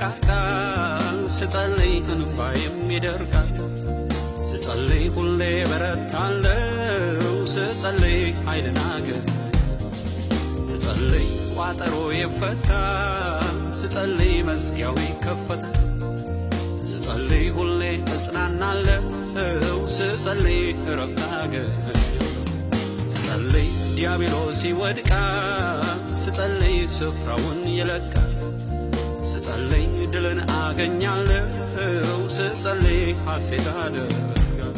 ይነቃቃል ስጸልይ እንባዬም ይደርቃል ስጸልይ ሁሌ በረታለሁ ስጸልይ ኃይልን አገኛለሁ ስጸልይ ቋጠሮ ይፈታል ስጸልይ መዝጊያው ይከፈታል ስጸልይ ሁሌ እጽናናለሁ ስጸልይ እረፍት አገኛለሁ ስጸልይ ዲያብሎስ ይወድቃል ስጸልይ ስፍራውን ይለቃል ስጸልይ ድልን አገኛለሁ ስጸልይ ሐሴት አደርጋለሁ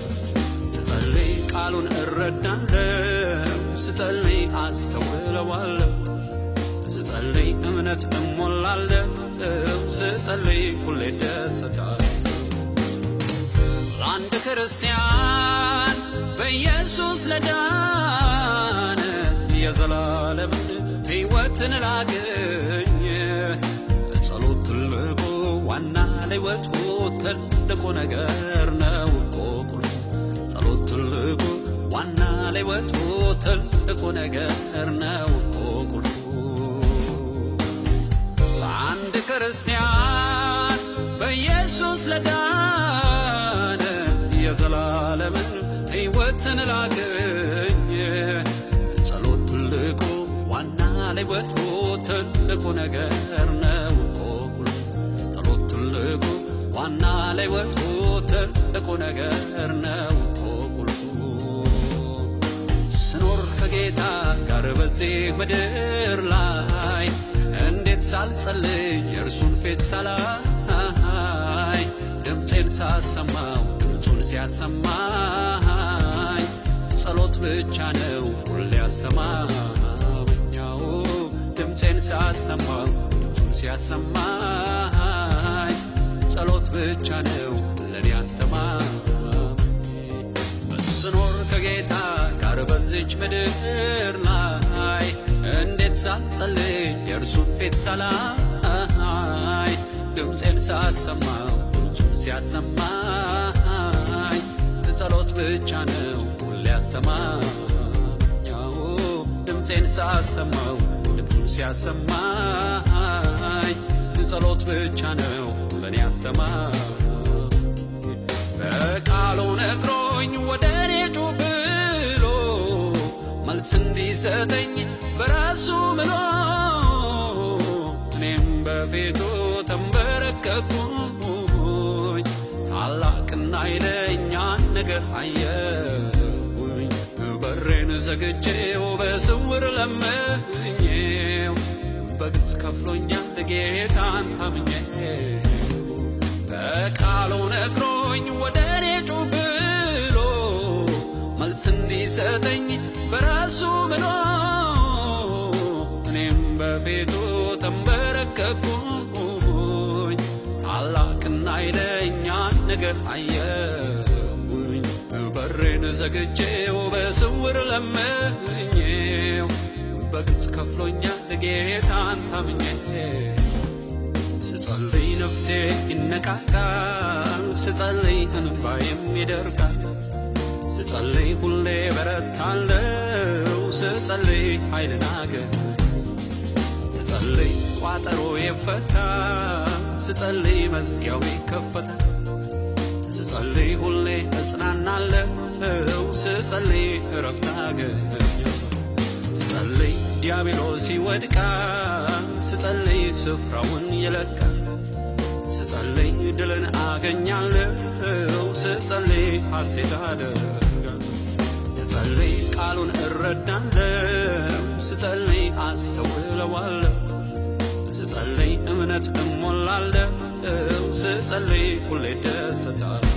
ስጸልይ ቃሉን እረዳለሁ ስጸልይ አስተውለዋለሁ ስጸልይ እምነት እሞላለሁ ስጸልይ ሁሌ ደስታለሁ ለአንድ ክርስቲያን በኢየሱስ ለዳነ የዘላለም ሕይወትን ላገኝ ጸሎት ትልቁ ዋና ለሕይወቱ ትልቁ ነገር ነው እኮ ጸሎት ትልቁ ዋና ለሕይወቱ ትልቁ ነገር ነው እኮ ለአንድ ክርስቲያን በኢየሱስ ለዳነ የዘላለም ሕይወትን ላገኝ ጸሎት ትልቁ ዋና ለሕይወቱ ትልቁ ነገር ነው እኮ ጸሎት ትልቁ ዋና ለሕይወቱ ትልቁ ነገር ነው እኮ ስኖር ከጌታ ጋር በዚህ ምድር ላይ እንዴት ሳልጸልይ የእርሱን ፊት ሳላይ ድምፄን ሳሰማው ድምፁን ሲያሰማኝ ጸሎት ብቻ ነው ሁሌ አስተማመኛው ድምፄን ሳሰማው ድምፁን ሲያሰማኝ ጸሎት ብቻ ነው ለኔ አስተማመኝ ስኖር ከጌታ ጋር በዚች ምድር ላይ እንዴት ሳልጸልይ የእርሱን ፊት ሳላይ ድምፄን ሳሰማው ድምፁን ሲያሰማኝ ጸሎት ብቻ ነው ሁሌ አስተማመኛው ድምፄን ሳሰማው ድምፁን ሲያሰማኝ ጸሎት ብቻ ነው ለኔ አስተማመኝ በቃሉ ነግሮኝ ወደ እኔ ጩኽ ብሎ መልስ እንዲሰጠኝ በራሱ ምሎ እኔም በፊቱ ተንበረከኩኝ ታላቅና ኃይለኛን ነገር አየሁኝ በሬን ዘግቼው በስውር ለምኜው በግልጽ ከፍሎኛል ጌታን ታምኜው በቃሉ ነግሮኝ ወደ እኔ ጩኽ ብሎ መልስ እንዲሰጠኝ በራሱ ምሎ እኔም በፊቱ ተንበረከኩኝ ታላቅና ኃይለኛን ነገር አየሁኝ በሬን ዘግቼው በስውር ለምኜው በግልጽ ከፍሎኛል ጌታን ታምኜው ስጸልይ ነፍሴ ይነቃቃል ስጸልይ እንባዬም ይደርቃል ስጸልይ ሁሌ በረታለሁ ስጸልይ ኃይልን አገኛለሁ ስጸልይ ቋጠሮ ይፈታል ስጸልይ መዝጊያው ይከፈታል ስጸልይ ሁሌ እጽናናለሁ ስጸልይ እረፍት አገኛለሁ ስጸልይ ዲያብሎስ ይወድቃል ስጸልይ ስፍራውን ይለቃል ስጸልይ ድልን አገኛለሁ ስጸልይ ሐሴት አደርጋለሁ ስጸልይ ቃሉን እረዳለሁ ስጸልይ አስተውለዋለሁ ስጸልይ እምነት እሞላለሁ ስጸልይ ሁሌ ደስታለሁ